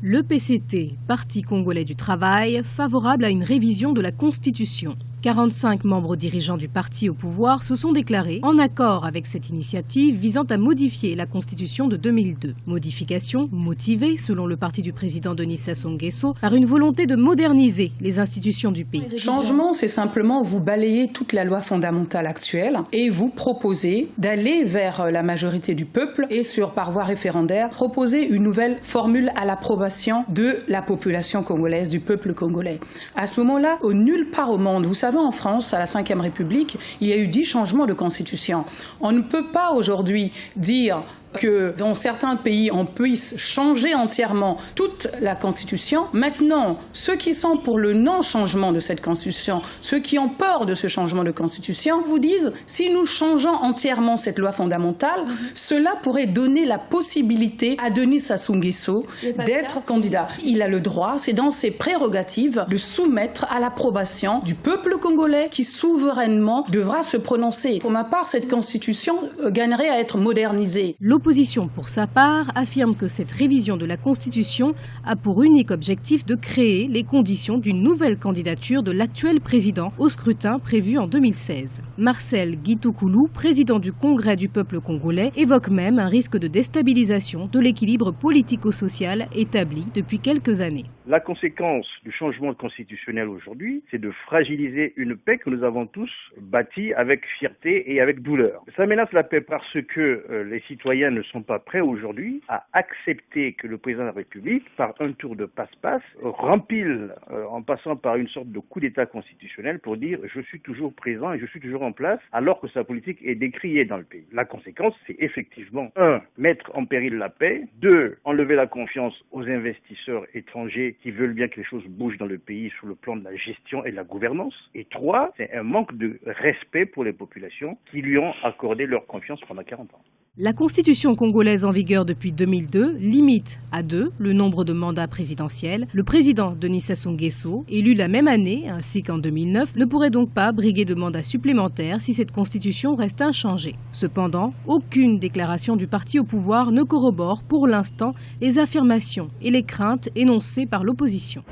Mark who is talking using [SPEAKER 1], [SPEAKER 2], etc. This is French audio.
[SPEAKER 1] Le PCT, Parti congolais du travail, favorable à une révision de la Constitution. 45 membres dirigeants du parti au pouvoir se sont déclarés en accord avec cette initiative visant à modifier la Constitution de 2002. Modification motivée, selon le parti du président Denis Sassou Nguesso, par une volonté de moderniser les institutions du pays.
[SPEAKER 2] Changement, c'est simplement vous balayer toute la loi fondamentale actuelle et vous proposer d'aller vers la majorité du peuple et par voie référendaire, proposer une nouvelle formule à l'approbation de la population congolaise, du peuple congolais. À ce moment-là, nulle part au monde, vous savez, en France, à la Ve République, il y a eu 10 changements de constitution. On ne peut pas aujourd'hui dire que dans certains pays, on puisse changer entièrement toute la Constitution. Maintenant, ceux qui sont pour le non-changement de cette Constitution, ceux qui ont peur de ce changement de Constitution, vous disent, si nous changeons entièrement cette loi fondamentale, cela pourrait donner la possibilité à Denis Sassou Nguesso d'être candidat. Il a le droit, c'est dans ses prérogatives, de soumettre à l'approbation du peuple congolais qui souverainement devra se prononcer. Pour ma part, cette Constitution gagnerait à être modernisée.
[SPEAKER 1] L'opposition, pour sa part, affirme que cette révision de la Constitution a pour unique objectif de créer les conditions d'une nouvelle candidature de l'actuel président au scrutin prévu en 2016. Marcel Guitokoulou, président du Congrès du peuple congolais, évoque même un risque de déstabilisation de l'équilibre politico-social établi depuis quelques années.
[SPEAKER 3] La conséquence du changement constitutionnel aujourd'hui, c'est de fragiliser une paix que nous avons tous bâtie avec fierté et avec douleur. Ça menace la paix parce que les citoyens ne sont pas prêts aujourd'hui à accepter que le président de la République, par un tour de passe-passe, rempile en passant par une sorte de coup d'État constitutionnel pour dire « je suis toujours présent et je suis toujours en place » alors que sa politique est décriée dans le pays. La conséquence, c'est effectivement 1. Mettre en péril la paix, 2. Enlever la confiance aux investisseurs étrangers qui veulent bien que les choses bougent dans le pays sur le plan de la gestion et de la gouvernance. Et 3, c'est un manque de respect pour les populations qui lui ont accordé leur confiance pendant 40 ans.
[SPEAKER 1] La Constitution congolaise en vigueur depuis 2002 limite à 2 le nombre de mandats présidentiels. Le président Denis Sassou Nguesso, élu la même année ainsi qu'en 2009, ne pourrait donc pas briguer de mandats supplémentaires si cette Constitution reste inchangée. Cependant, aucune déclaration du parti au pouvoir ne corrobore pour l'instant les affirmations et les craintes énoncées par l'opposition.